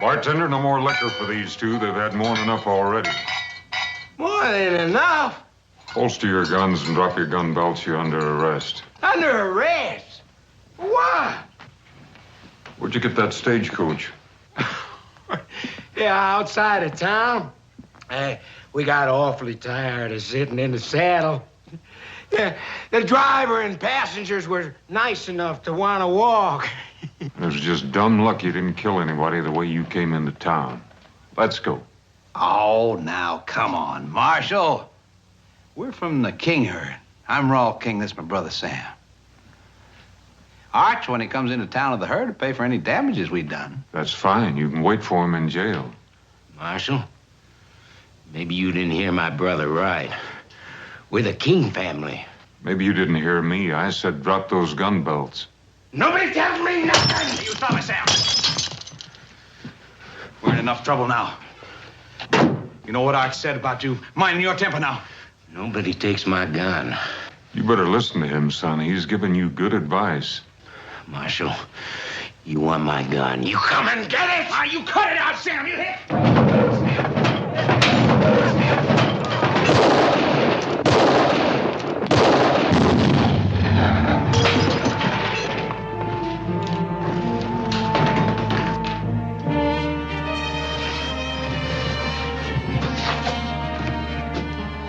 Bartender, no more liquor for these two. They've had more than enough already. More than enough? Holster your guns and drop your gun belts. You're under arrest. Under arrest? Why? Where'd you get that stagecoach? Yeah, outside of town. We got awfully tired of sitting in the saddle. Yeah, the driver and passengers were nice enough to want to walk. It was just dumb luck you didn't kill anybody the way you came into town. Let's go. Oh, now, come on, Marshal. We're from the King herd. I'm Raw King. This is my brother, Sam. Arch, when he comes into town with the herd, to pay for any damages we've done. That's fine. You can wait for him in jail. Marshal, maybe you didn't hear my brother right. We're the King family. Maybe you didn't hear me. I said drop those gun belts. Nobody tells me nothing! You stop it, Sam. We're in enough trouble now. You know what Arch said about you minding your temper now? Nobody takes my gun. You better listen to him, son. He's giving you good advice. Marshal, you want my gun. You come and get it! Ah, you cut it out, Sam! You hit!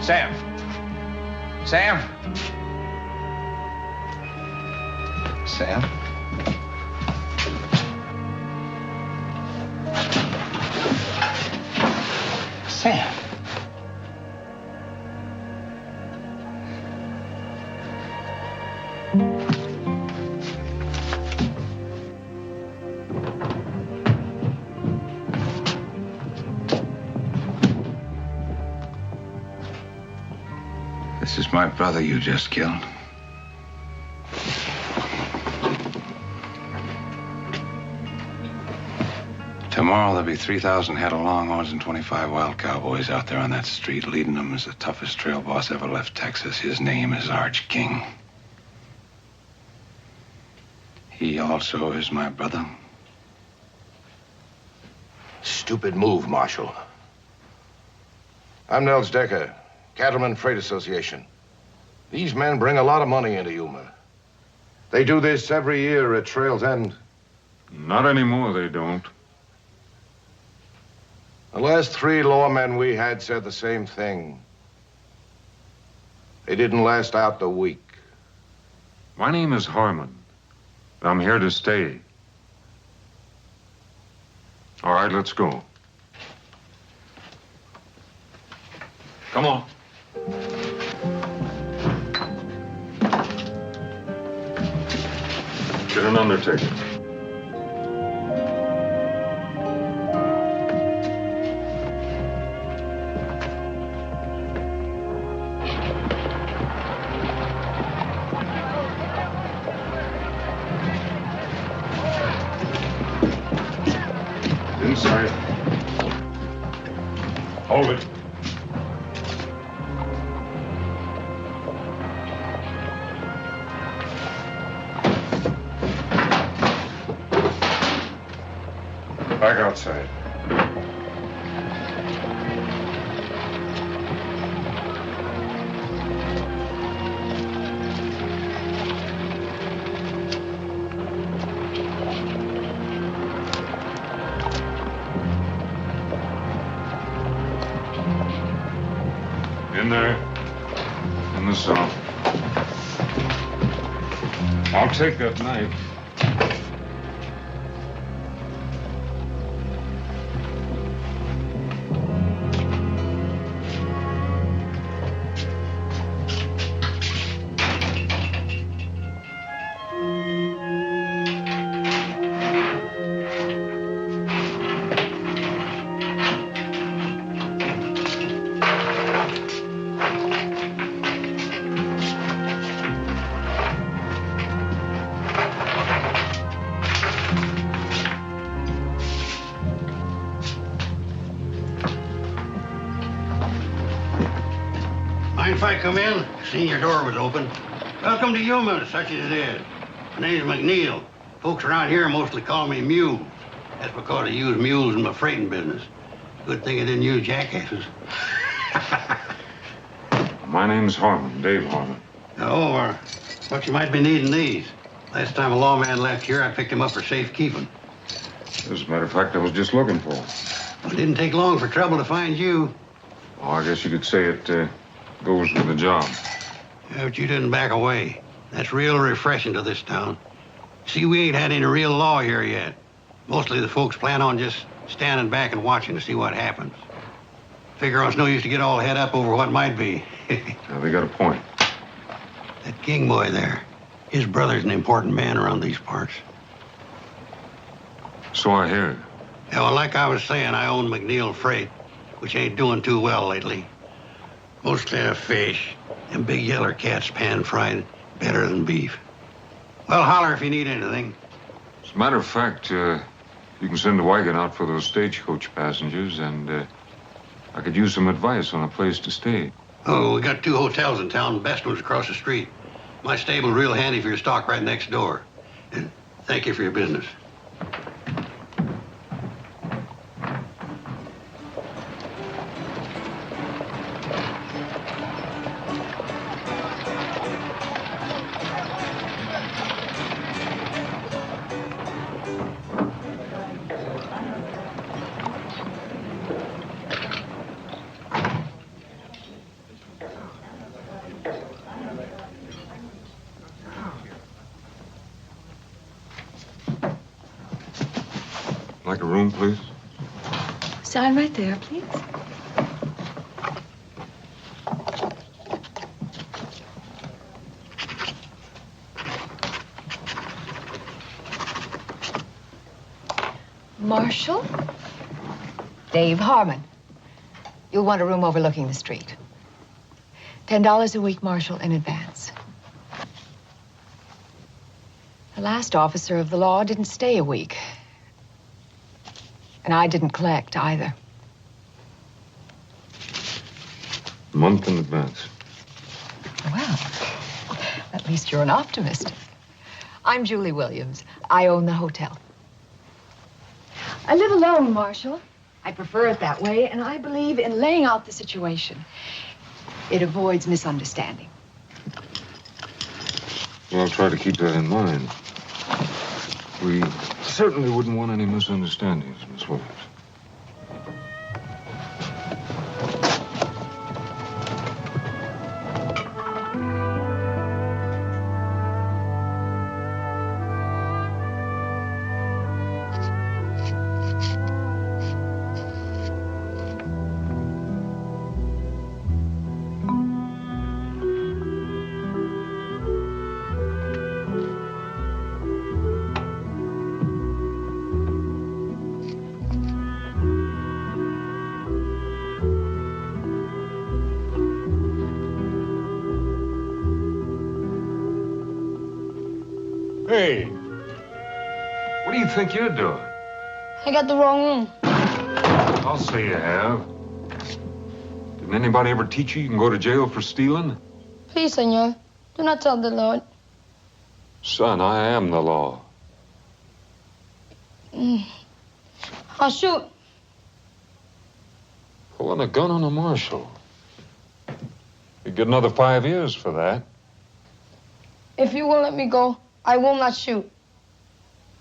Sam. Sam. Sam. Sam. This is my brother you just killed. Tomorrow there'll be 3,000 head of longhorns and 25 wild cowboys out there on that street. Leading them is the toughest trail boss ever left Texas. His name is Arch King. He also is my brother. Stupid move, Marshal. I'm Nels Decker, Cattleman Freight Association. These men bring a lot of money into Yuma. They do this every year at Trail's End. Not anymore, they don't. The last 3 lawmen we had said the same thing. They didn't last out the week. My name is Harmon. I'm here to stay. All right, let's go. Come on. Get an undertaker. Inside. Hold it. Back outside. In there. In the cell. I'll take that knife. Mind if I come in? Seen your door was open. Welcome to Yuma, such as it is. My name's McNeil. Folks around here mostly call me Mew. That's because I use mules in my freighting business. Good thing I didn't use jackasses. My name's Harmon, Dave Harmon. Oh, but you might be needing these. Last time a lawman left here, I picked him up for safekeeping. As a matter of fact, I was just looking for him. It didn't take long for trouble to find you. Oh, I guess you could say it goes with the job. Yeah, but you didn't back away. That's real refreshing to this town. See, we ain't had any real law here yet. Mostly the folks plan on just standing back and watching to see what happens. Figure it's no use to get all head up over what might be. Now, they got a point. That king boy there, his brother's an important man around these parts. So I hear. Yeah, well, like I was saying, I own McNeil Freight, which ain't doing too well lately. Mostly a fish, and big yeller cats pan-fried better than beef. Well, holler if you need anything. As a matter of fact, you can send a wagon out for those stagecoach passengers, and I could use some advice on a place to stay. Oh, we got 2 hotels in town. Best one's across the street. My stable's real handy for your stock right next door. And thank you for your business. Like a room, please? Sign right there, please. Marshal? Dave Harmon. You'll want a room overlooking the street. $10 a week, Marshal, in advance. The last officer of the law didn't stay a week. And I didn't collect either. A month in advance. Well, at least you're an optimist. I'm Julie Williams. I own the hotel. I live alone, Marshal. I prefer it that way, and I believe in laying out the situation. It avoids misunderstanding. Well, I'll try to keep that in mind. We certainly wouldn't want any misunderstandings, Miss Williams. Hey, what do you think you're doing? I got the wrong room. I'll say you have. Didn't anybody ever teach you can go to jail for stealing? Please, senor, do not tell the Lord. Son, I am the law. I'll shoot. Pulling a gun on a marshal. You'd get another 5 years for that. If you won't let me go, I will not shoot.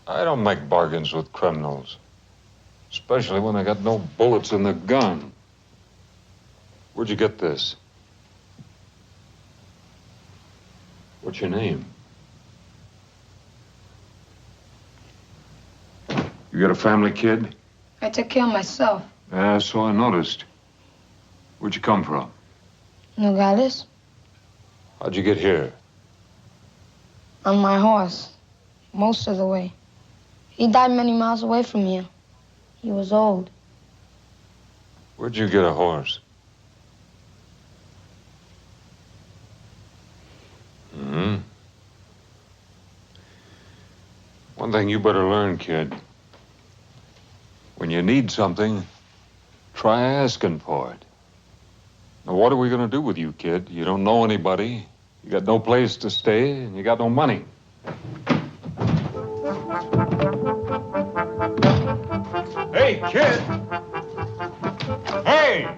I don't make bargains with criminals. Especially when I got no bullets in the gun. Where'd you get this? What's your name? You got a family, kid? I take care of myself. Yeah, so I noticed. Where'd you come from? Nogales? How'd you get here? On my horse. Most of the way. He died many miles away from here. He was old. Where'd you get a horse? One thing you better learn, kid. When you need something, try asking for it. Now, what are we gonna do with you, kid? You don't know anybody. You got no place to stay, and you got no money. Kid! Hey!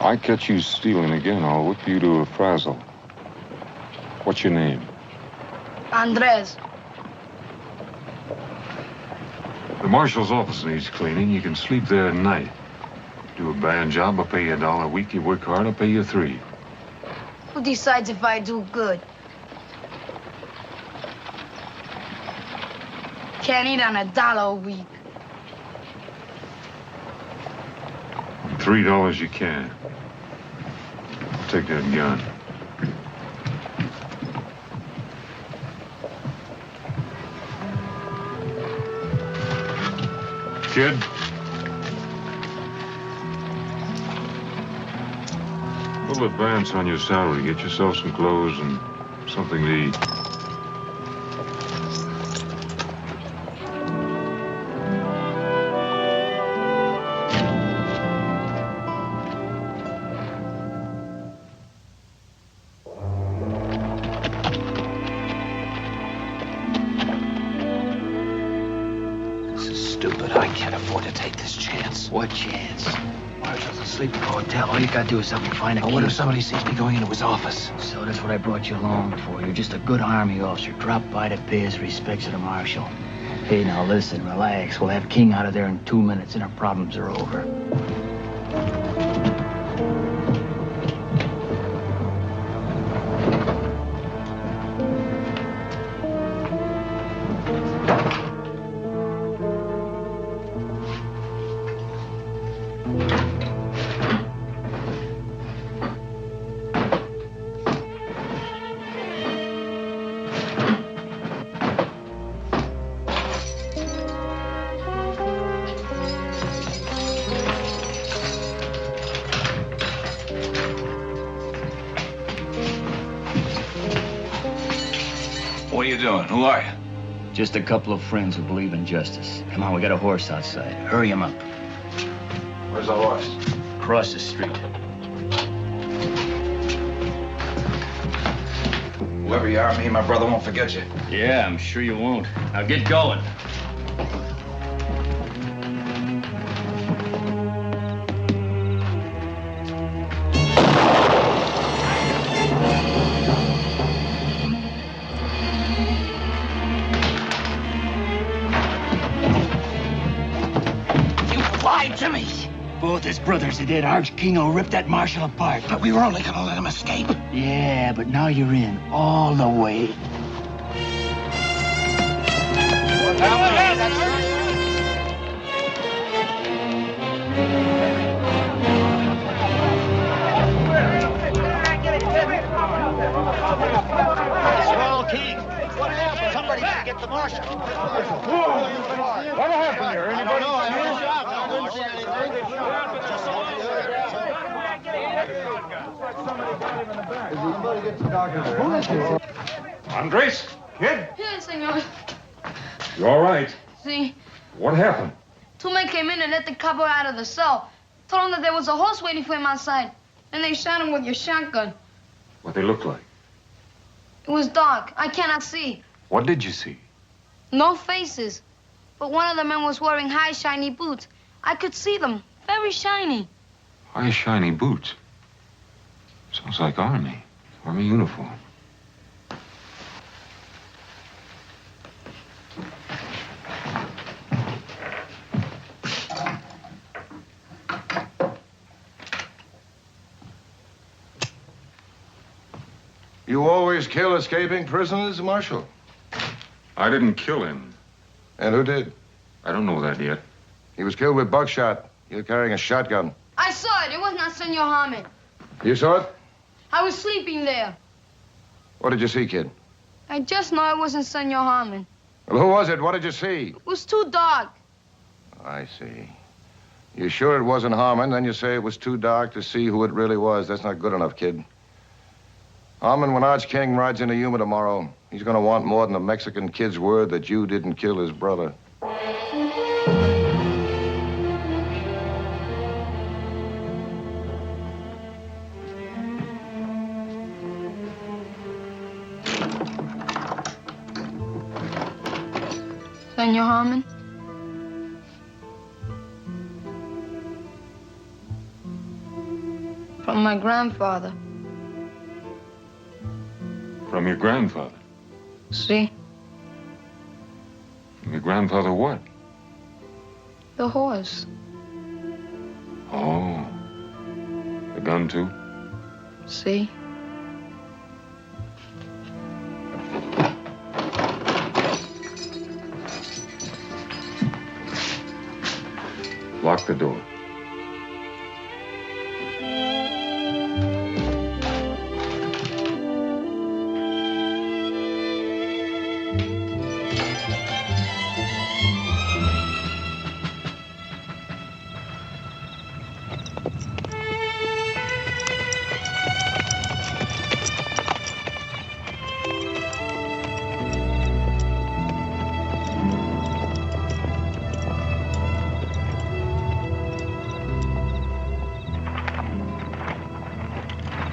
I catch you stealing again, I'll whip you to a frazzle. What's your name? Andres. The marshal's office needs cleaning. You can sleep there at night. Do a bad job, I'll pay you $1 a week. You work hard, I'll pay you $3. Who decides if I do good? Can't eat on $1 a week. $3 you can. Take that gun. Kid? We'll advance on your salary. Get yourself some clothes and something to eat. What chance? Marshal's asleep in the hotel. All you gotta do is help me find a key. What if somebody sees me going into his office? So that's what I brought you along for. You're just a good army officer. Drop by to pay his respects to the Marshal. Hey, now listen, relax. We'll have King out of there in 2 minutes and our problems are over. What are you doing? Who are you? Just a couple of friends who believe in justice. Come on, we got a horse outside. Hurry him up. Where's the horse? Cross the street. Whoever you are, me and my brother won't forget you. Yeah, I'm sure you won't. Now get going. Both his brothers are dead. Arch Kingo ripped that Marshal apart. But we were only gonna let him escape. Yeah, but now you're in all the way. Small King. What happened? Somebody should get the Marshal. What happened here? I don't know. I heard Andres? Kid? Yes, senor. You all right? See, What happened? 2 men came in and let the cowboy out of the cell. Told him that there was a horse waiting for him outside. Then they shot him with your shotgun. What they look like? It was dark. I cannot see. What did you see? No faces. But one of the men was wearing high, shiny boots. I could see them. Very shiny. High, shiny boots. Sounds like Army uniform. You always kill escaping prisoners, Marshal? I didn't kill him. And who did? I don't know that yet. He was killed with buckshot. You're carrying a shotgun. I saw it. It was not Senor Harmon. You saw it? I was sleeping there. What did you see, kid? I just know it wasn't Senor Harmon. Well, who was it? What did you see? It was too dark. I see. You sure it wasn't Harmon? Then you say it was too dark to see who it really was. That's not good enough, kid. Harmon, when Arch King rides into Yuma tomorrow, he's going to want more than a Mexican kid's word that you didn't kill his brother. Senor Harmon? From my grandfather. From your grandfather? See? From your grandfather what? The horse. Oh. The gun, too? See? Lock the door.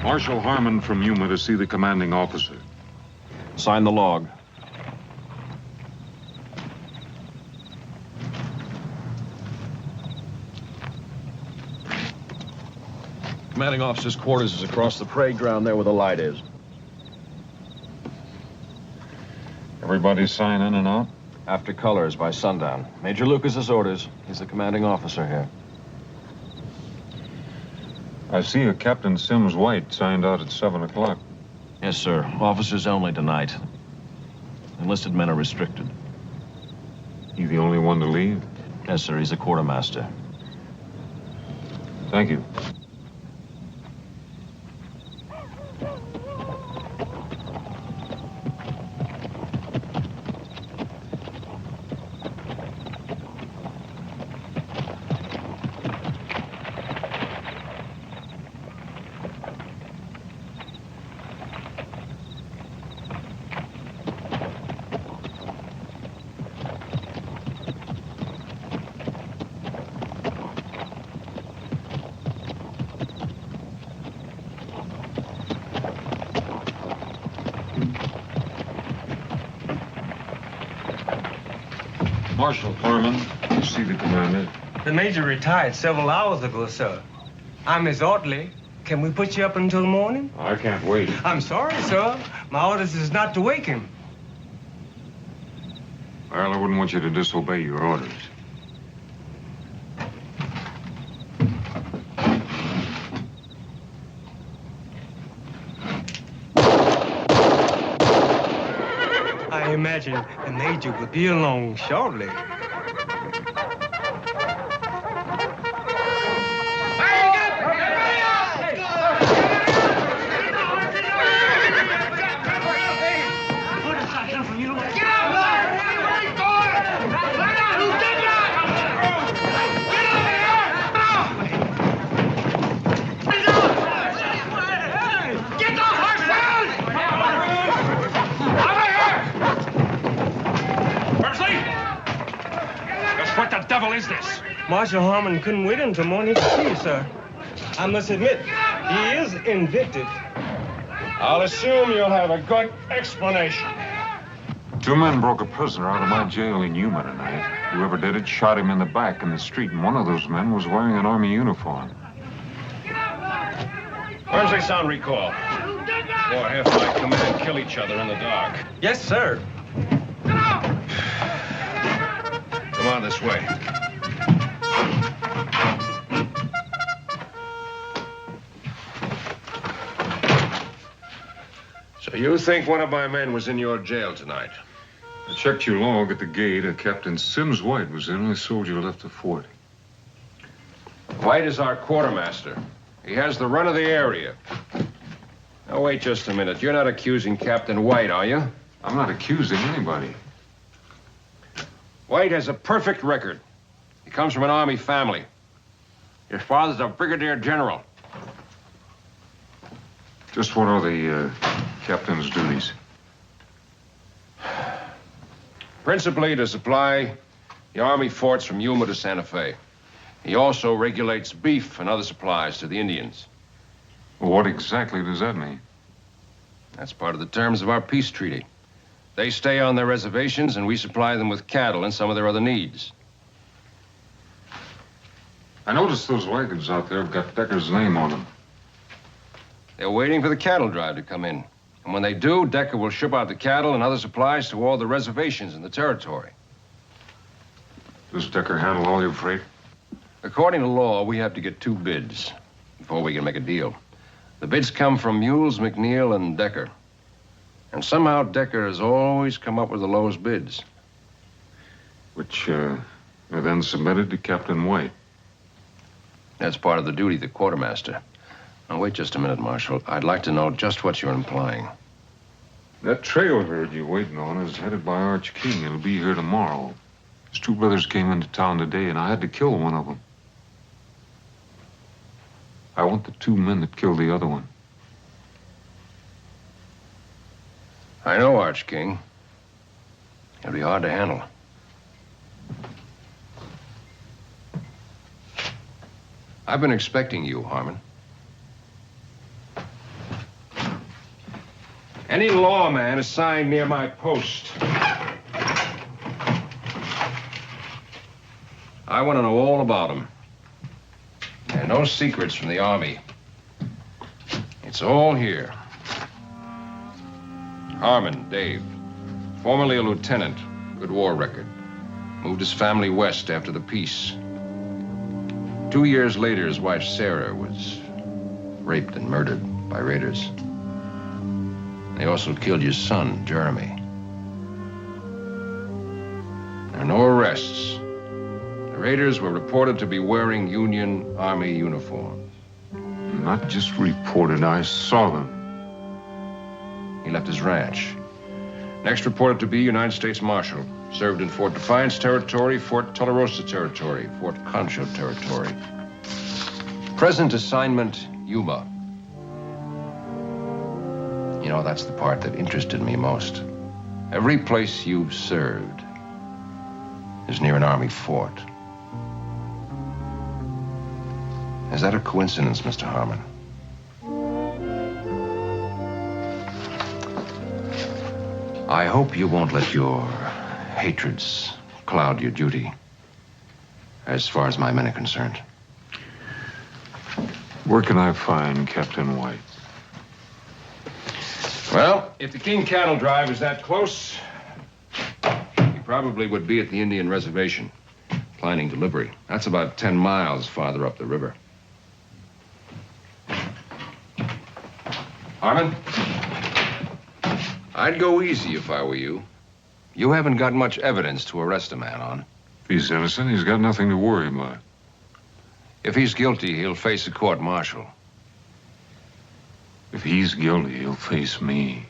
Marshal Harmon from Yuma to see the commanding officer. Sign the log. Commanding officer's quarters is across the parade ground there where the light is. Everybody sign in and out? After colors by sundown. Major Lucas's orders. He's the commanding officer here. I see a Captain Sims White signed out at 7 o'clock. Yes, sir. Officers only tonight. Enlisted men are restricted. You the only one to leave? Yes, sir. He's a quartermaster. Thank you. Marshal Harmon, you see the commander? The major retired several hours ago, sir. I'm his orderly. Can we put you up until morning? I can't wait. I'm sorry, sir. My orders is not to wake him. Well, I wouldn't want you to disobey your orders. I imagine the major will be along shortly. What the devil is this? Marshal Harmon couldn't wait until morning to see you, sir. I must admit, he is invicted. I'll assume you'll have a good explanation. 2 men broke a prisoner out of my jail in Yuma tonight. Whoever did it shot him in the back in the street, and one of those men was wearing an army uniform. Where's they sound recall? Or half my command kill each other in the dark. Yes, sir. Come on this way. So You think one of my men was in your jail tonight? I checked your log at the gate. Captain Sims White was the only soldier left the fort. White is our quartermaster. He has the run of the area. Now, wait just a minute. You're not accusing Captain White, are you? I'm not accusing anybody. White has a perfect record. He comes from an Army family. His father's a brigadier general. Just what are the captain's duties? Principally to supply the Army forts from Yuma to Santa Fe. He also regulates beef and other supplies to the Indians. Well, what exactly does that mean? That's part of the terms of our peace treaty. They stay on their reservations, and we supply them with cattle and some of their other needs. I noticed those wagons out there have got Decker's name on them. They're waiting for the cattle drive to come in. And when they do, Decker will ship out the cattle and other supplies to all the reservations in the territory. Does Decker handle all your freight? According to law, we have to get 2 bids before we can make a deal. The bids come from Mules, McNeil, and Decker. And somehow Decker has always come up with the lowest bids. Which are then submitted to Captain White. That's part of the duty of the quartermaster. Now, wait just a minute, Marshal. I'd like to know just what you're implying. That trail herd you're waiting on is headed by Arch King. It'll be here tomorrow. His 2 brothers came into town today, and I had to kill one of them. I want the 2 men that killed the other one. I know Arch King. It'll be hard to handle. I've been expecting you, Harmon. Any lawman assigned near my post. I want to know all about him. And no secrets from the Army. It's all here. Harmon, Dave. Formerly a lieutenant. Good war record. Moved his family west after the peace. 2 years later, his wife, Sarah, was raped and murdered by raiders. They also killed your son, Jeremy. There are no arrests. The raiders were reported to be wearing Union Army uniforms. Not just reported, I saw them. He left his ranch. Next reported to be United States Marshal. Served in Fort Defiance Territory, Fort Tularosa Territory, Fort Concho Territory. Present assignment, Yuma. You know, that's the part that interested me most. Every place you've served is near an Army fort. Is that a coincidence, Mr. Harmon? I hope you won't let your hatreds cloud your duty, as far as my men are concerned. Where can I find Captain White? Well, if the King cattle drive is that close, he probably would be at the Indian reservation, planning delivery. That's about 10 miles farther up the river. Harmon? I'd go easy if I were you. You haven't got much evidence to arrest a man on. If he's innocent, he's got nothing to worry about. If he's guilty, he'll face a court-martial. If he's guilty, he'll face me.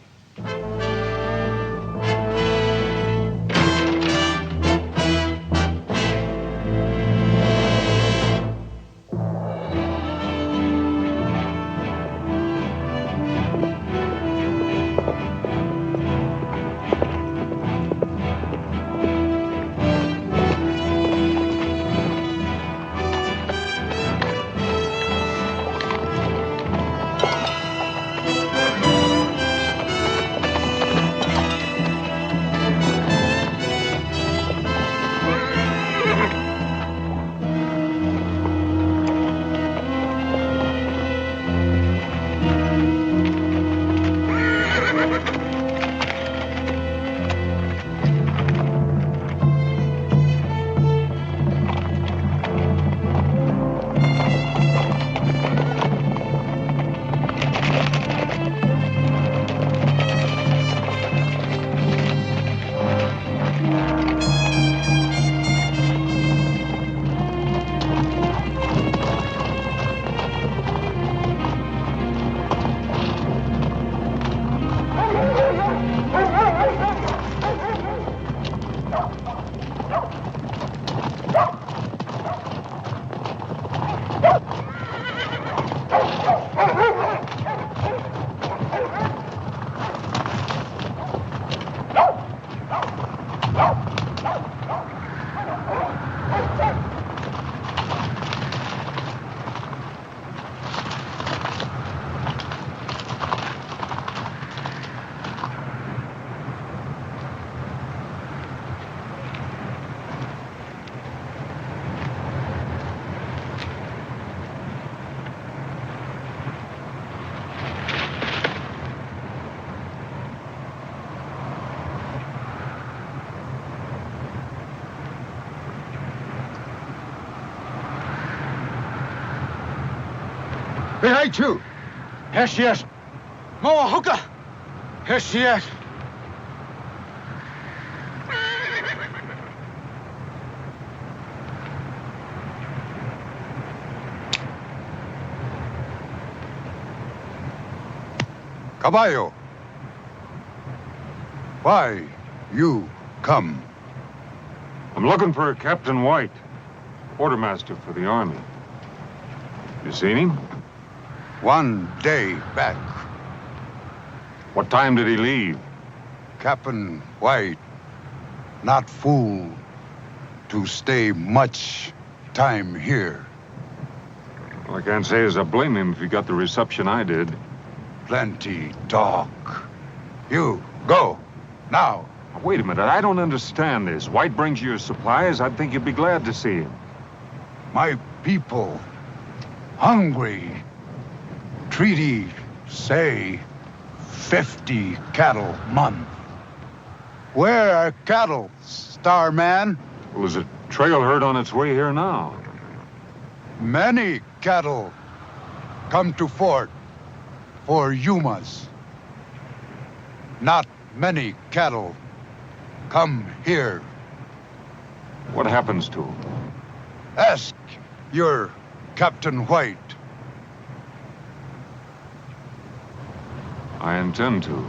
Behind you! Yes. Moa hookah! Yes. Caballo. Why you come? I'm looking for Captain White, quartermaster for the army. You seen him? 1 day back. What time did he leave? Captain White, not fool to stay much time here. Well, I can't say as I blame him if he got the reception I did. Plenty talk. You, go, now. Wait a minute, I don't understand this. White brings you your supplies, I'd think you'd be glad to see him. My people, hungry. Treaty say 50 cattle month. Where are cattle, Starman? Well, there's a trail herd on its way here now. Many cattle come to fort for Yumas. Not many cattle come here. What happens to him? Ask your Captain White. I intend to.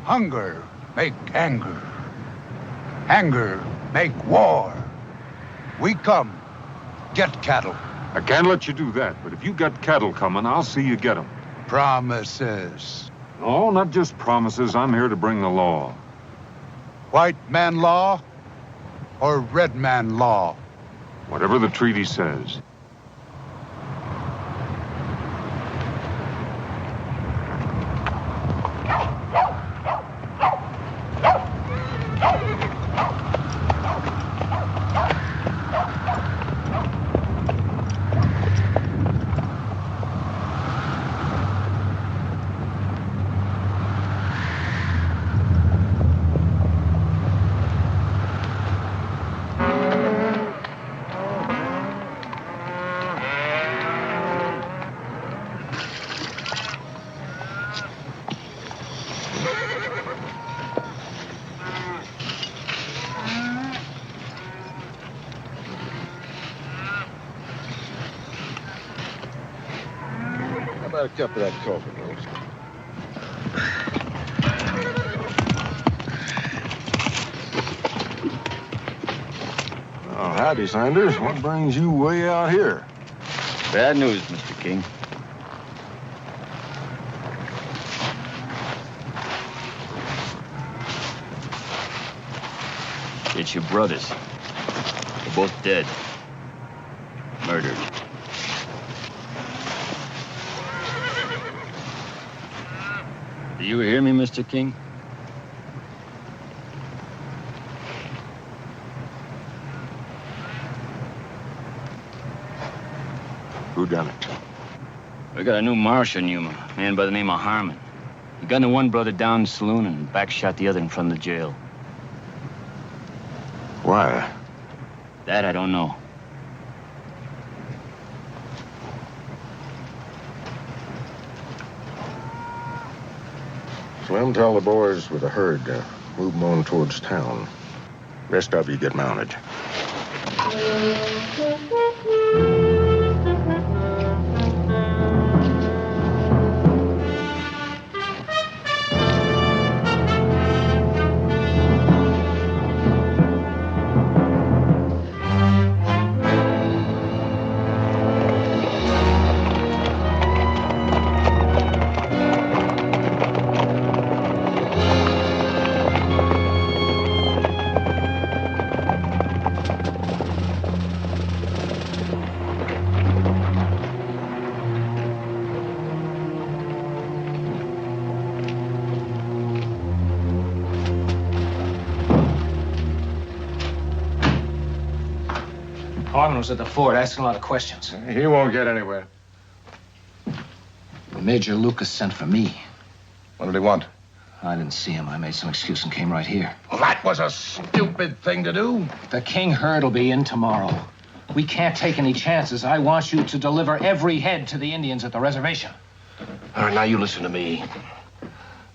Hunger make anger. Anger make war. We come, get cattle. I can't let you do that, but if you got cattle coming, I'll see you get them. Promises. No, not just promises. I'm here to bring the law. White man law or red man law? Whatever the treaty says. A cup of that coffee, Rose. Oh, howdy, Sanders. What brings you way out here? Bad news, Mr. King. It's your brothers. They're both dead. Murdered. Do you hear me, Mr. King? Who done it? We got a new marshal in Yuma, a man by the name of Harmon. He gunned one brother down in the saloon and backshot the other in front of the jail. Why? That I don't know. Slim, tell the boys with the herd to move them on towards town. Rest of you get mounted. Harmon was at the fort asking a lot of questions. He won't get anywhere. Major Lucas sent for me. What did he want? I didn't see him. I made some excuse and came right here. Well, that was a stupid thing to do. The king herd will be in tomorrow. We can't take any chances. I want you to deliver every head to the Indians at the reservation. All right, now you listen to me.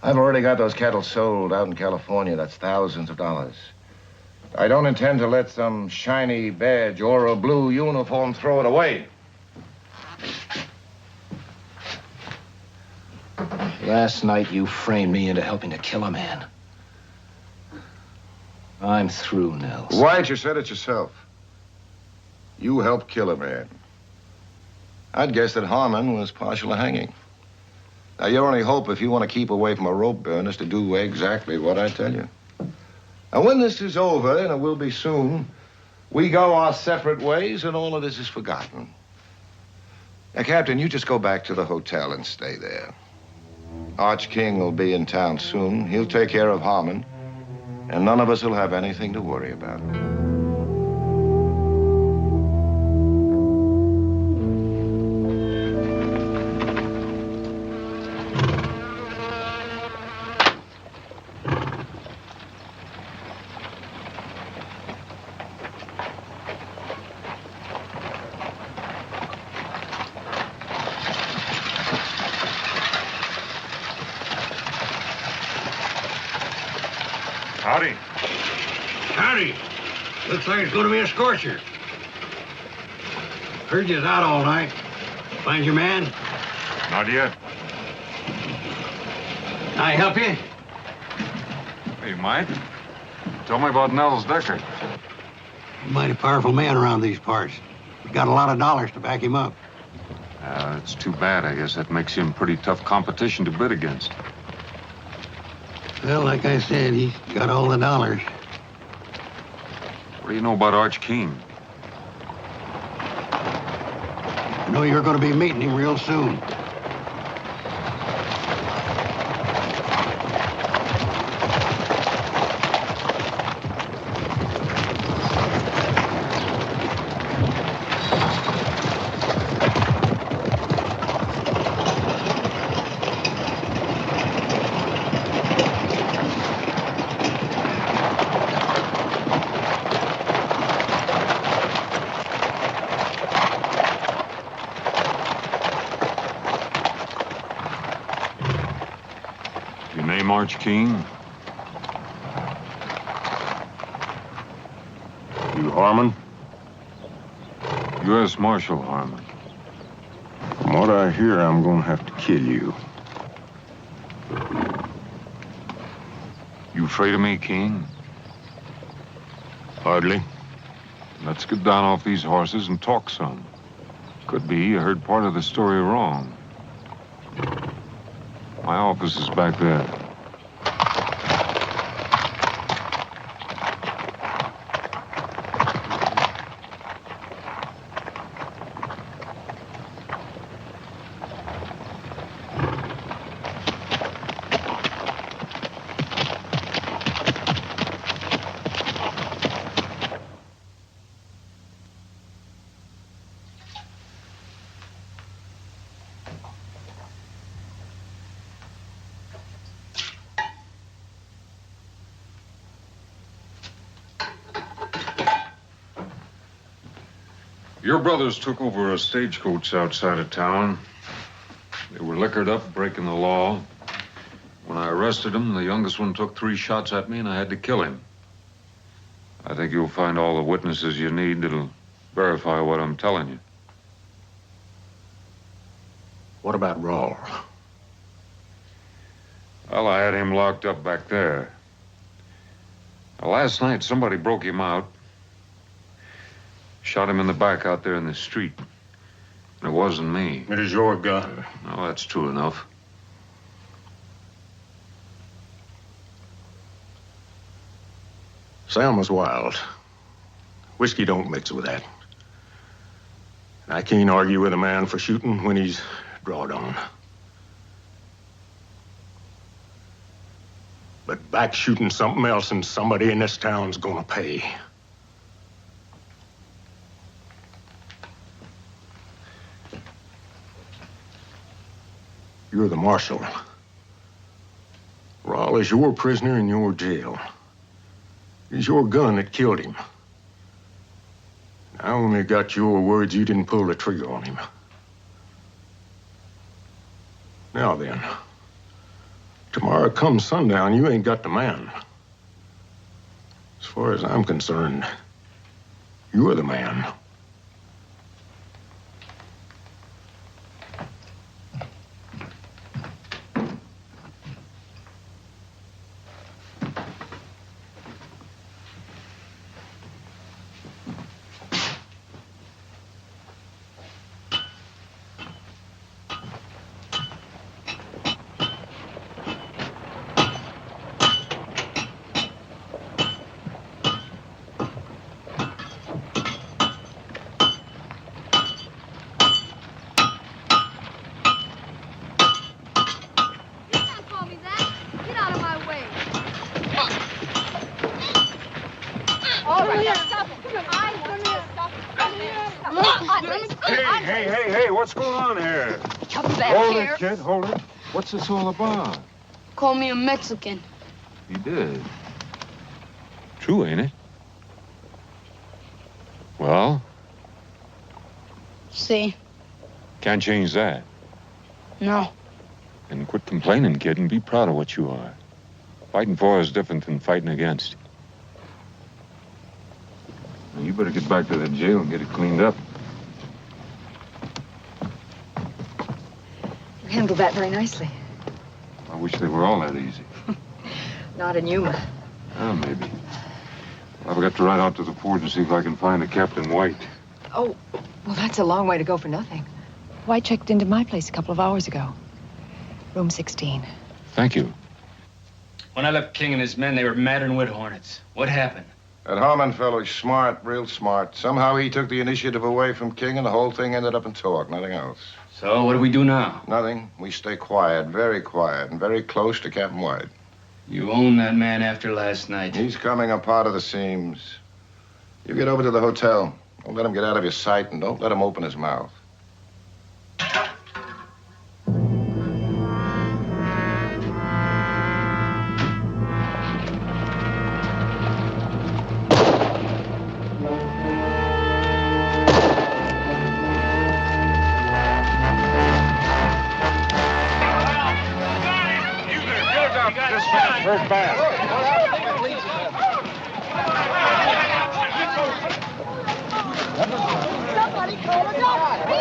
I've already got those cattle sold out in California. That's thousands of dollars. I don't intend to let some shiny badge or a blue uniform throw it away. Last night, you framed me into helping to kill a man. I'm through, Nels. White, you said it yourself. You helped kill a man. I'd guess that Harmon was partial to hanging. Now, your only hope, if you want to keep away from a rope burn, is to do exactly what I tell you. And when this is over, and it will be soon, we go our separate ways, and all of this is forgotten. Now, Captain, you just go back to the hotel and stay there. Arch King will be in town soon. He'll take care of Harmon, and none of us will have anything to worry about. Howdy. Howdy. Looks like it's going to be a scorcher. Heard you was out all night. Find your man? Not yet. Can I help you? Hey, Mike. Tell me about Nels Decker. He's a mighty powerful man around these parts. He's got a lot of dollars to back him up. It's too bad. I guess that makes him pretty tough competition to bid against. Well, like I said, he's got all the dollars. What do you know about Arch King? I know you're going to be meeting him real soon. Arch King? You Harmon? U.S. Marshal Harmon. From what I hear, I'm gonna have to kill you. You afraid of me, King? Hardly. Let's get down off these horses and talk some. Could be you heard part of the story wrong. My office is back there. Your brothers took over a stagecoach outside of town. They were liquored up, breaking the law. When I arrested them, the youngest one took 3 shots at me, and I had to kill him. I think you'll find all the witnesses you need that'll verify what I'm telling you. What about Rawl? Well, I had him locked up back there. Last night, somebody broke him out. Shot him in the back out there in the street. And it wasn't me. It is your gun. No, that's true enough. Sam was wild. Whiskey don't mix with that. And I can't argue with a man for shooting when he's drawed on. But back shooting something else, and somebody in this town's gonna pay. You're the marshal. Rawl is your prisoner in your jail. It's your gun that killed him. I only got your words you didn't pull the trigger on him. Now then, tomorrow come sundown, you ain't got the man. As far as I'm concerned, you're the man. Hey, what's going on here? Come back Hold here. it, kid, hold it. What's this all about? Call me a Mexican. You did. True, ain't it? Well? See? Can't change that. No. Then quit complaining, kid, and be proud of what you are. Fighting for is different than fighting against. Now, you better get back to that jail and get it cleaned up. You handled that very nicely. I wish they were all that easy. Not in Yuma. Maybe. I've got to ride out to the port and see if I can find a Captain White. Oh, well, that's a long way to go for nothing. White checked into my place a couple of hours ago. Room 16. Thank you. When I left King and his men, they were mad and wood hornets. What happened? That Harmon fellow's smart, real smart. Somehow he took the initiative away from King and the whole thing ended up in talk, nothing else. So, what do we do now? Nothing. We stay quiet, and very close to Captain White. You own that man after last night. He's coming apart of the seams. You get over to the hotel. Don't let him get out of your sight, and don't let him open his mouth. Hurt bad. Somebody call a doctor.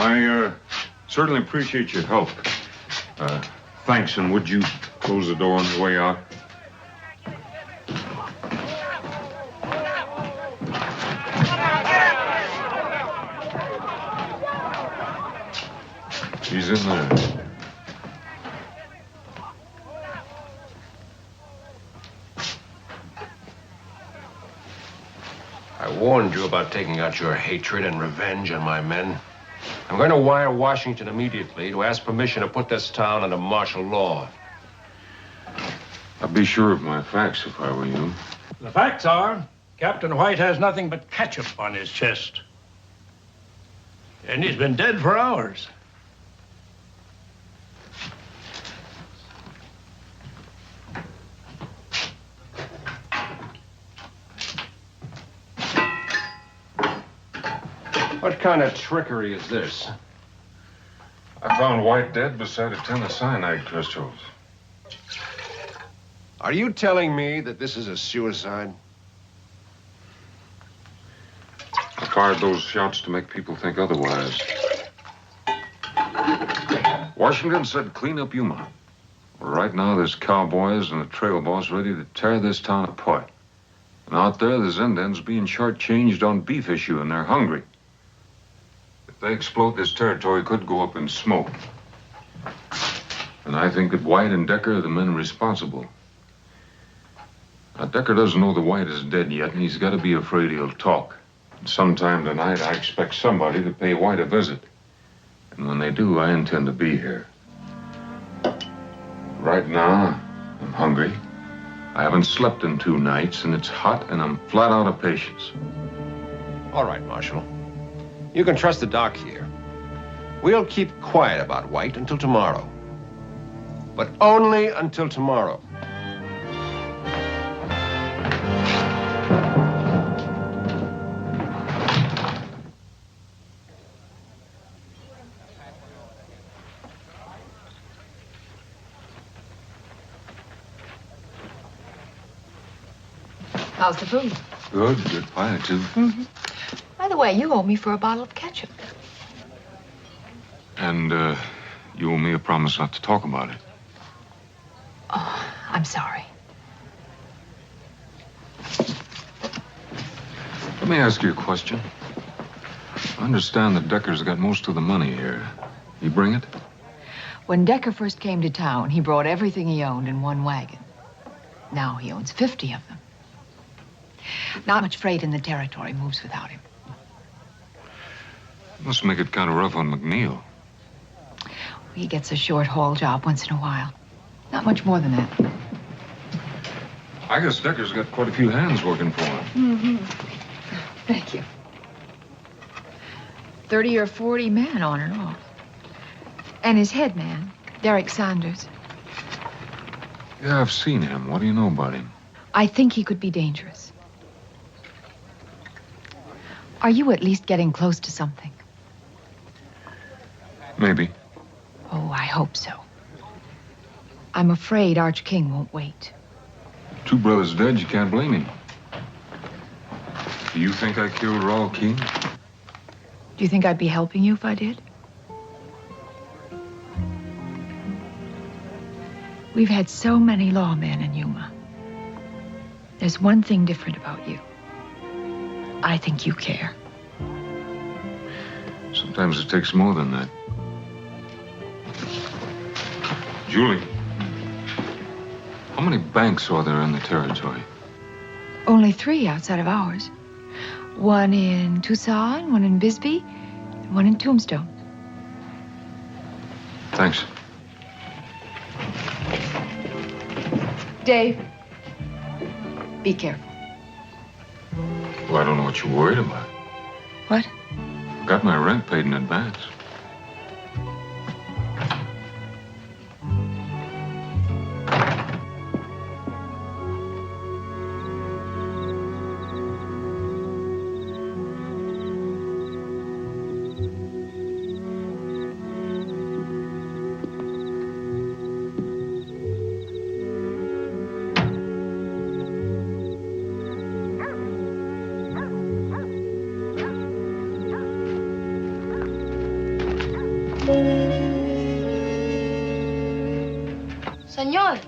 I certainly appreciate your help. Thanks, and would you close the door on the way out? She's in there. I warned you about taking out your hatred and revenge on my men. I'm going to wire Washington immediately to ask permission to put this town under martial law. I'd be sure of my facts if I were you. The facts are, Captain White has nothing but ketchup on his chest. And he's been dead for hours. What kind of trickery is this? I found White dead beside a tin of cyanide crystals. Are you telling me that this is a suicide? I fired those shots to make people think otherwise. Washington said clean up Yuma. Well, right now there's cowboys and a trail boss ready to tear this town apart. And out there's Indians being shortchanged on beef issue, and they're hungry. If they explode, this territory could go up in smoke. And I think that White and Decker are the men responsible. Now, Decker doesn't know the White is dead yet, and he's got to be afraid he'll talk. And sometime tonight, I expect somebody to pay White a visit. And when they do, I intend to be here. Right now, I'm hungry. I haven't slept in 2 nights, and it's hot, and I'm flat out of patience. All right, Marshal. You can trust the doc here. We'll keep quiet about White until tomorrow. But only until tomorrow. How's the food? Good pie, too. Mm-hmm. By the way, you owe me for a bottle of ketchup. And, you owe me a promise not to talk about it. Oh, I'm sorry. Let me ask you a question. I understand that Decker's got most of the money here. You bring it? When Decker first came to town, he brought everything he owned in one wagon. Now he owns 50 of them. Not much freight in the territory moves without him. Must make it kind of rough on McNeil. He gets a short haul job once in a while. Not much more than that. I guess Decker's got quite a few hands working for him. Mm-hmm. Thank you. 30 or 40 men on and off. And his head man, Derek Sanders. Yeah, I've seen him. What do you know about him? I think he could be dangerous. Are you at least getting close to something? Maybe. Oh, I hope so. I'm afraid Arch King won't wait. 2 brothers dead, you can't blame him. Do you think I killed Raul King? Do you think I'd be helping you if I did? We've had so many lawmen in Yuma. There's one thing different about you. I think you care. Sometimes it takes more than that. Julie, how many banks are there in the territory? Only 3 outside of ours. One in Tucson, one in Bisbee, and one in Tombstone. Thanks. Dave, be careful. Well, I don't know what you're worried about. What? Got my rent paid in advance. Senor,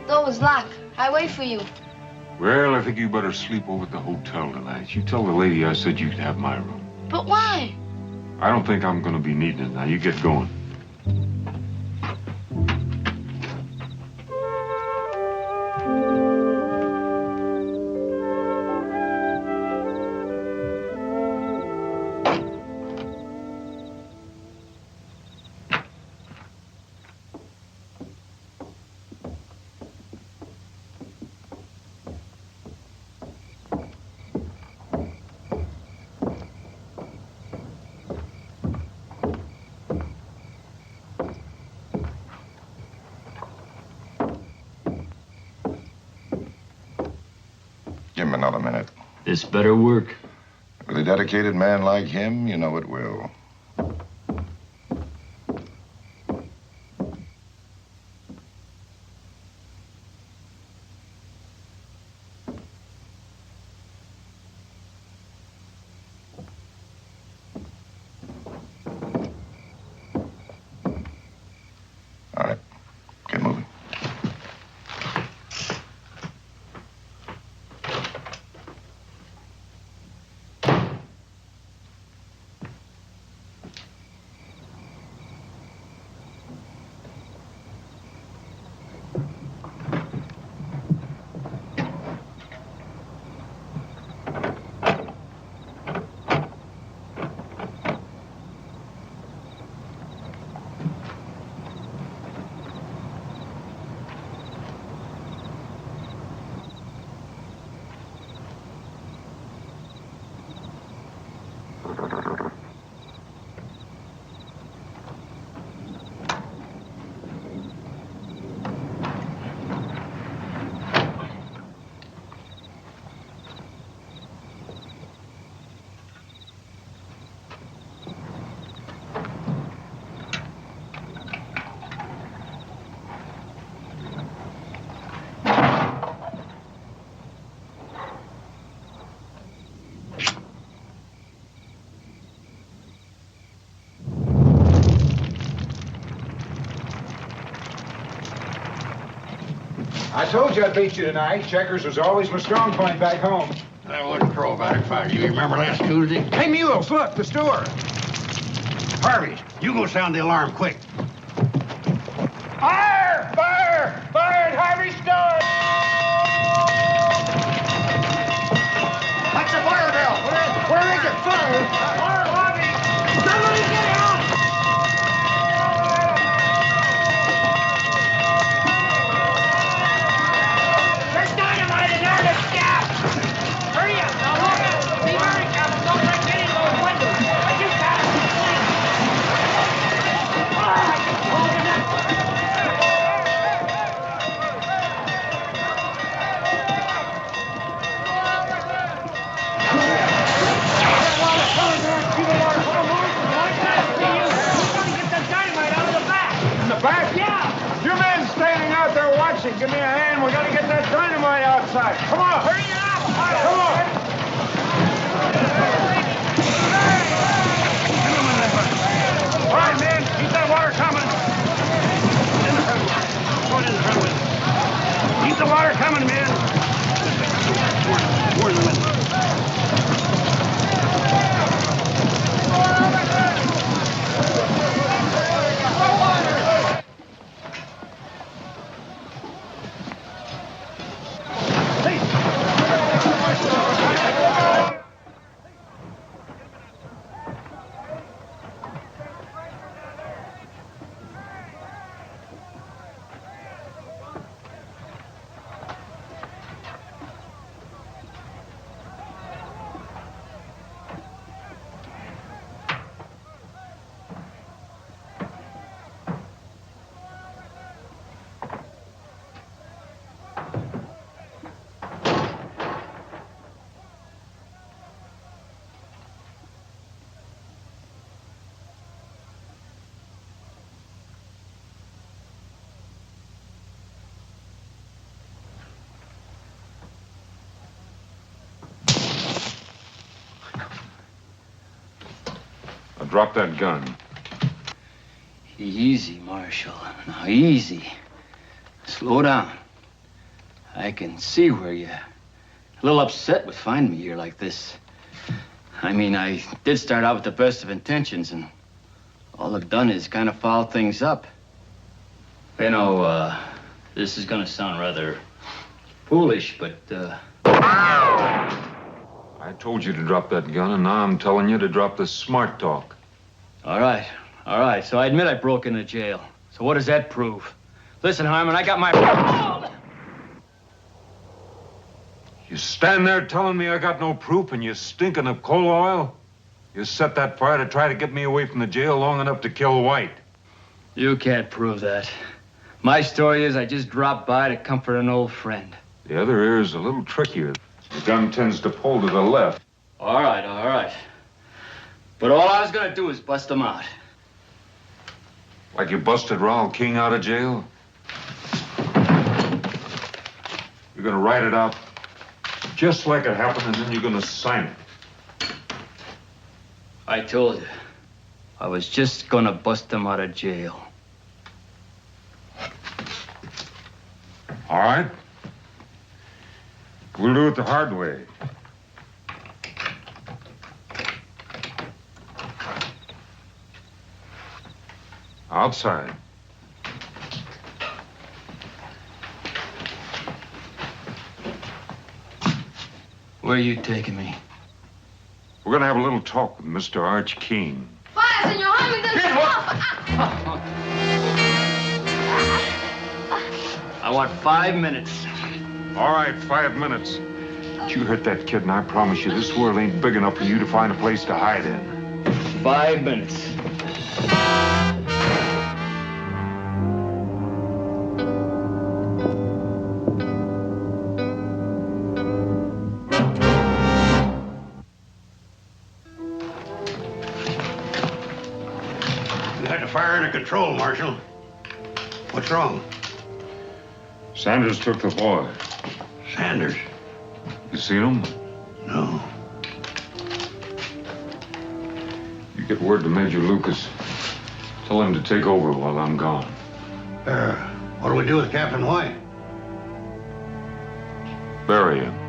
door was locked. I wait for you. Well, I think you better sleep over at the hotel tonight. You tell the lady I said you could have my room. But why? I don't think I'm going to be needing it. Now, you get going. Give him another minute. This better work. With a dedicated man like him, you know it will. All right, get moving. I told you I'd beat you tonight. Checkers was always my strong point back home. I wouldn't crow about it, Fire. You remember last Tuesday? Hey, Mules, look, the store. Harvey, you go sound the alarm quick. Fire! Fire! Fire at Harvey's store! What's the fire bell? Where is it? Fire! Fire, Harvey! Somebody get out! There's dynamite in there to stop! Hurry up! Now, hurry up! Be very careful. Don't break any of those windows. I just got it. I can hold it up. Back? Yeah! You men standing out there watching, give me a hand. We gotta get that dynamite outside. Come on. Hurry it up! Come on. All right, man, keep that water coming. In the front. Go in the front window. Keep the water coming, man. More in the window. Drop that gun. Easy, Marshal. Now, easy. Slow down. I can see where you're a little upset with finding me here like this. I mean, I did start out with the best of intentions, and all I've done is kind of foul things up. You know, this is gonna sound rather foolish, but, I told you to drop that gun, and now I'm telling you to drop the smart talk. All right. So I admit I broke into jail. So what does that prove? Listen, Harmon, I got my... You stand there telling me I got no proof and you stinking of coal oil? You set that fire to try to get me away from the jail long enough to kill White. You can't prove that. My story is I just dropped by to comfort an old friend. The other ear is a little trickier. The gun tends to pull to the left. All right. But all I was gonna do is bust him out. Like you busted Raoul King out of jail? You're gonna write it out just like it happened, and then you're gonna sign it. I told you. I was just gonna bust him out of jail. All right. We'll do it the hard way. Outside. Where are you taking me? We're gonna have a little talk with Mr. Arch King. Fire, Senor Jaime, I want 5 minutes. All right, 5 minutes. But you hurt that kid, and I promise you, this world ain't big enough for you to find a place to hide in. 5 minutes. Fire under control, Marshal. What's wrong? Sanders took the boy. Sanders? You seen him? No. You get word to Major Lucas. Tell him to take over while I'm gone. What do we do with Captain White? Bury him.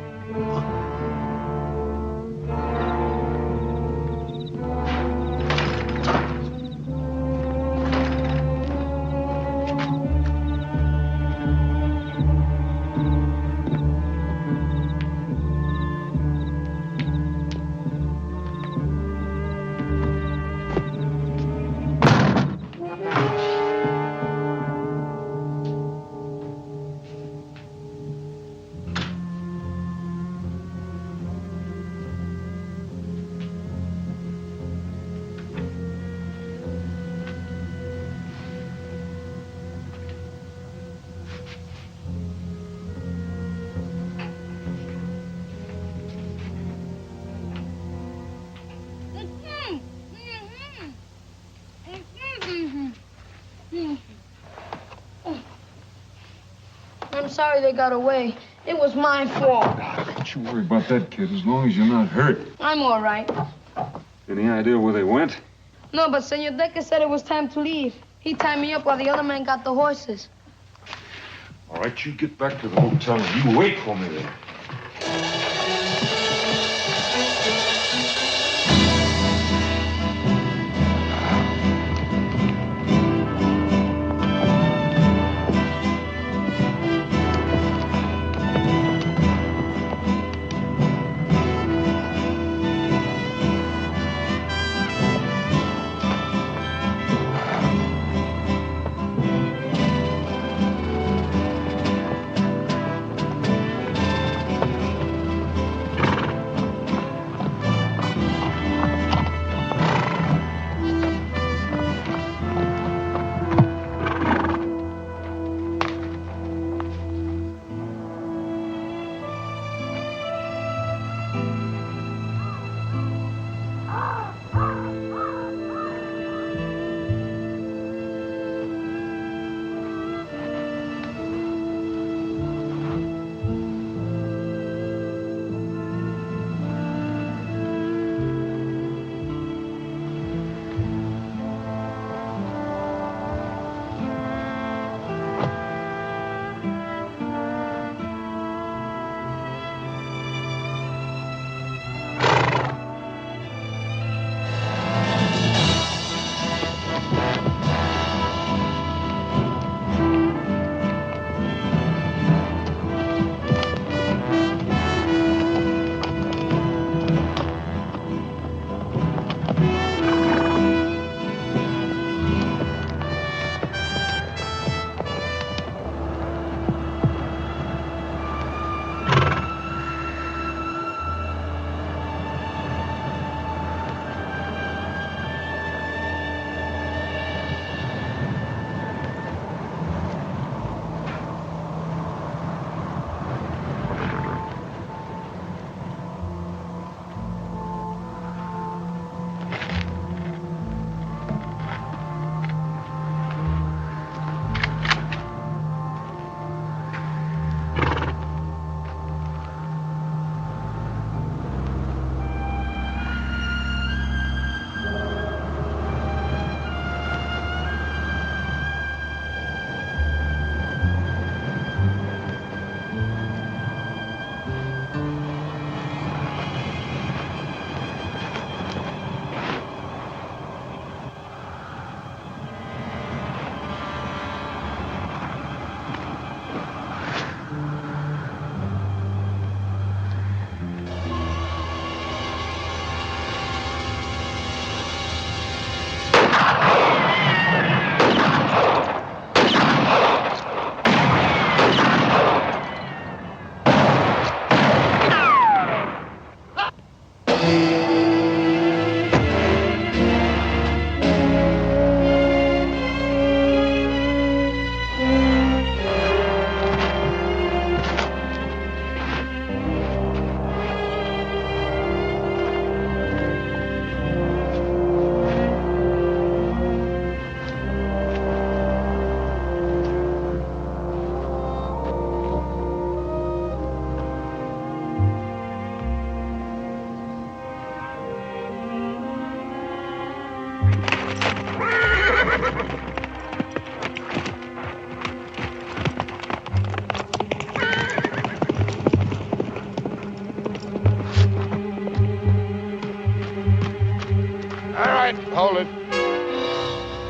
I'm sorry they got away. It was my fault. Don't you worry about that, kid, as long as you're not hurt. I'm all right. Any idea where they went? No, but Senor Decker said it was time to leave. He tied me up while the other man got the horses. All right, you get back to the hotel and you wait for me there.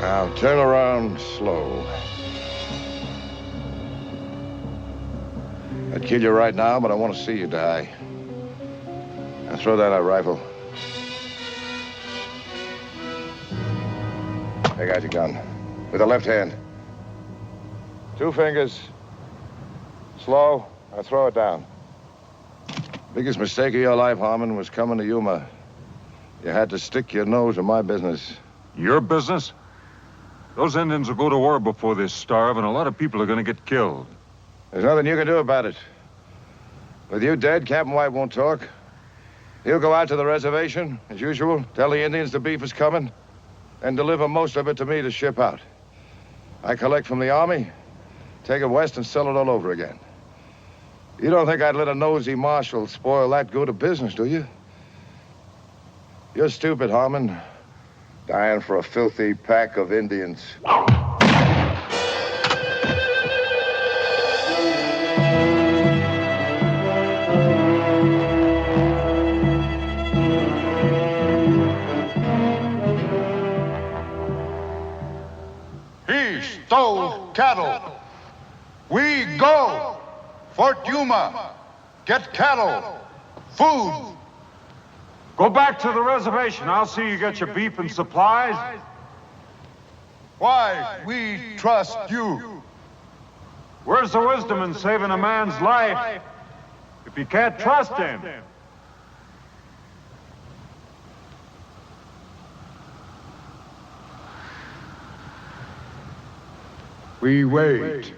Now, turn around slow. I'd kill you right now, but I want to see you die. Now, throw down that rifle. Take out your gun. With the left hand. 2 fingers. Slow. Now, throw it down. Biggest mistake of your life, Harmon, was coming to Yuma. You had to stick your nose in my business. Your business? Those Indians will go to war before they starve, and a lot of people are going to get killed. There's nothing you can do about it. With you dead, Captain White won't talk. He'll go out to the reservation, as usual, tell the Indians the beef is coming, and deliver most of it to me to ship out. I collect from the army, take it west, and sell it all over again. You don't think I'd let a nosy marshal spoil that good a business, do you? You're stupid, Harmon. Dying for a filthy pack of Indians. He stole cattle. We go. Fort Yuma. Get cattle. Food. Go back to the reservation. I'll see you get your beef and supplies. Why we trust you. Where's the wisdom in saving a man's life if you can't trust him? We wait.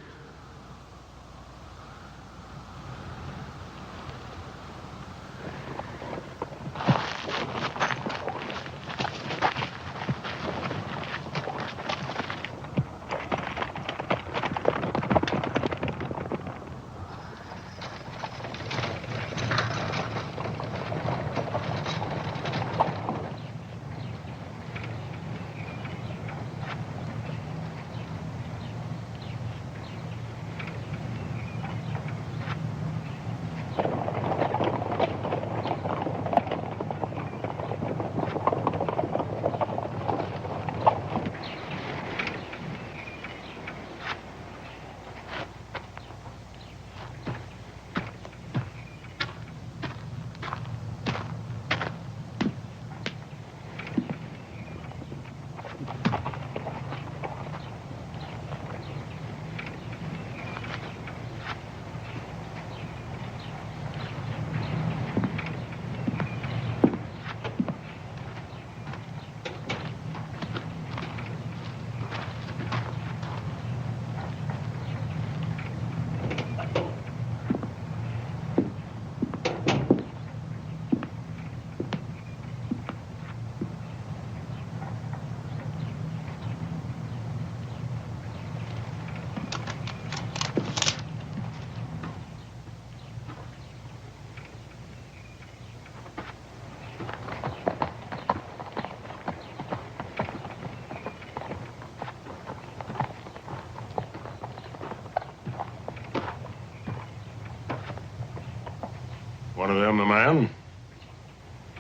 One of them the man?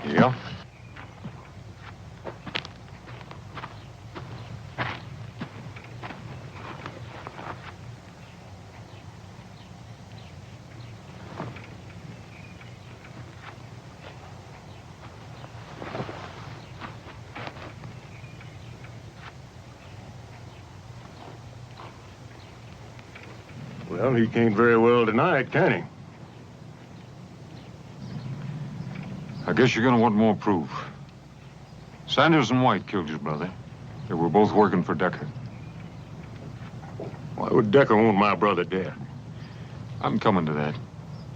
Yeah. Well, he can't very well deny it, can he? I guess you're gonna want more proof. Sanders and White killed your brother. They were both working for Decker. Why would Decker want my brother dead? I'm coming to that.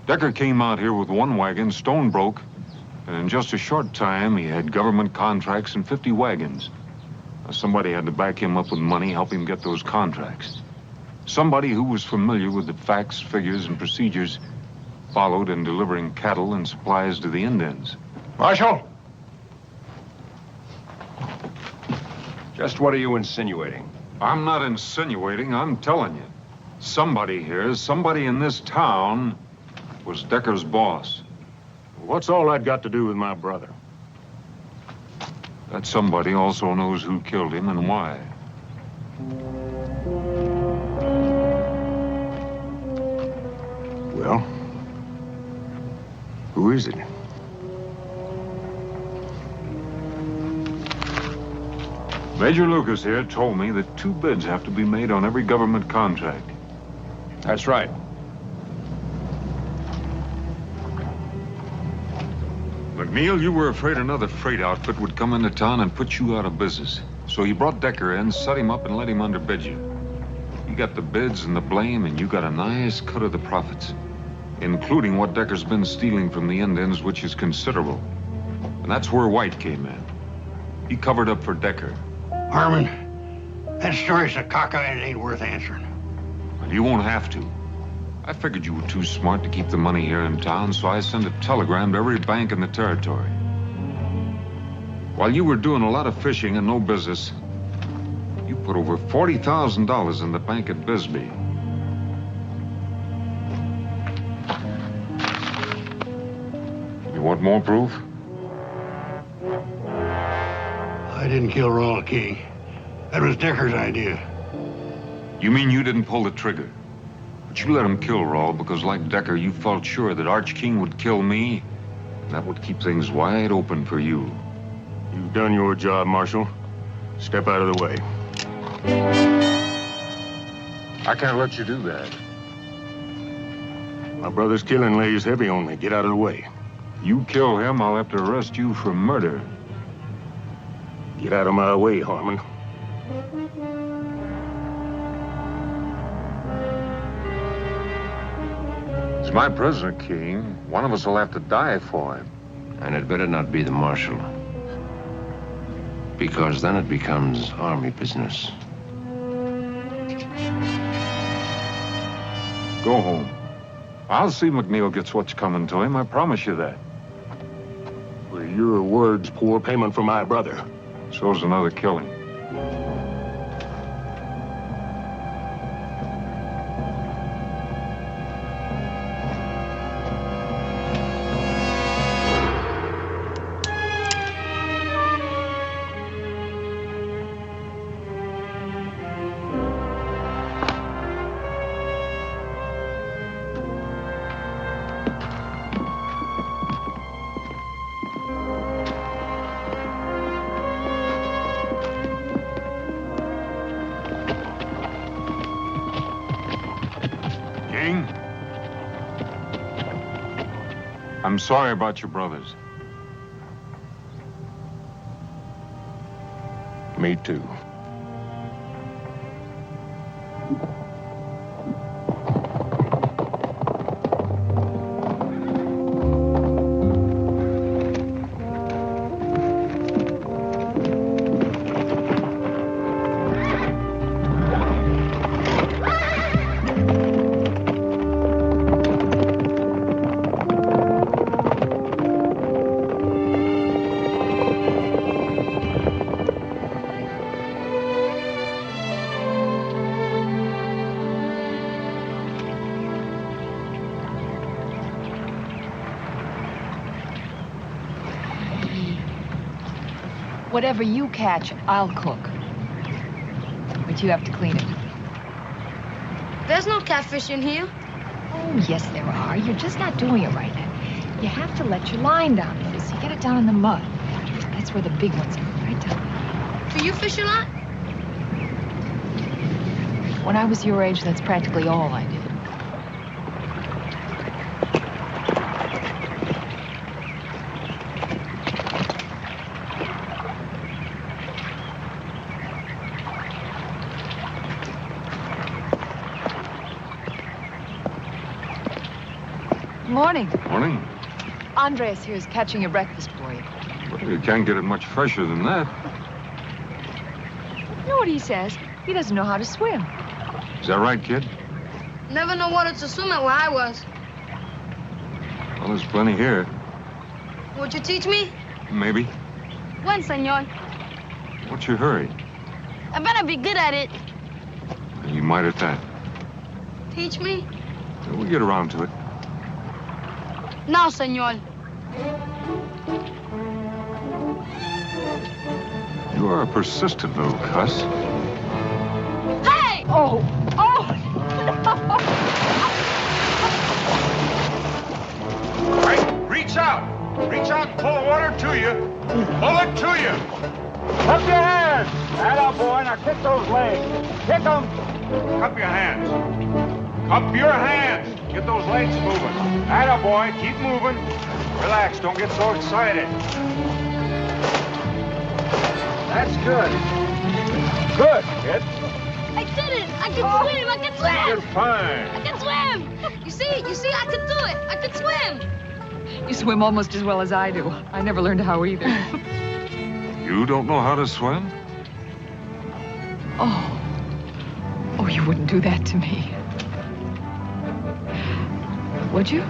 Decker came out here with one wagon, stone broke, and in just a short time, he had government contracts and 50 wagons. Now, somebody had to back him up with money, help him get those contracts. Somebody who was familiar with the facts, figures, and procedures followed in delivering cattle and supplies to the Indians. Marshal! Just what are you insinuating? I'm not insinuating, I'm telling you. Somebody here, somebody in this town, was Decker's boss. What's all that got to do with my brother? That somebody also knows who killed him and why. Well, who is it? Major Lucas here told me that 2 bids have to be made on every government contract. That's right. McNeil, you were afraid another freight outfit would come into town and put you out of business. So you brought Decker in, set him up, and let him underbid you. You got the bids and the blame, and you got a nice cut of the profits, including what Decker's been stealing from the Indians, which is considerable. And that's where White came in. He covered up for Decker. Harmon, that story's a cockeye and it ain't worth answering. Well, you won't have to. I figured you were too smart to keep the money here in town, so I sent a telegram to every bank in the territory. While you were doing a lot of fishing and no business, you put over $40,000 in the bank at Bisbee. You want more proof? I didn't kill Ronald King. That was Decker's idea. You mean you didn't pull the trigger? But you let him kill Rawl because, like Decker, you felt sure that Arch King would kill me. And that would keep things wide open for you. You've done your job, Marshal. Step out of the way. I can't let you do that. My brother's killing lays heavy on me. Get out of the way. You kill him, I'll have to arrest you for murder. Get out of my way, Harmon. He's my prisoner, King. One of us will have to die for him. And it better not be the Marshal. Because then it becomes army business. Go home. I'll see McNeil gets what's coming to him. I promise you that. Well, your word's poor payment for my brother. So's another killing. I'm sorry about your brothers. Me too. Whatever you catch, I'll cook. But you have to clean it. There's no catfish in here. Oh, yes, there are. You're just not doing it right. You have to let your line down, Liz. You get it down in the mud. That's where the big ones are, right down. Do you fish a lot? When I was your age, that's practically all I did. Morning. Morning. Andres here is catching your breakfast for you. Well, you can't get it much fresher than that. You know what he says? He doesn't know how to swim. Is that right, kid? Never know what to swim at where I was. Well, there's plenty here. Would you teach me? Maybe. When, senor? What's your hurry? I better be good at it. You might at that. Teach me? We'll get around to it. Now, senor. You are a persistent little cuss. Oh! Oh! All right, reach out. Reach out and pull the water to you. Pull it to you. Up your hands. Atta boy, now kick those legs. Kick them. Cup your hands. Cup your hands. Get those legs moving. Atta boy, keep moving. Relax, don't get so excited. That's good. Good, kid. I did it! I can swim! I can swim! You're fine. I can swim! You see, I can do it! I can swim! You swim almost as well as I do. I never learned how either. You don't know how to swim? Oh. Oh, you wouldn't do that to me. Would you?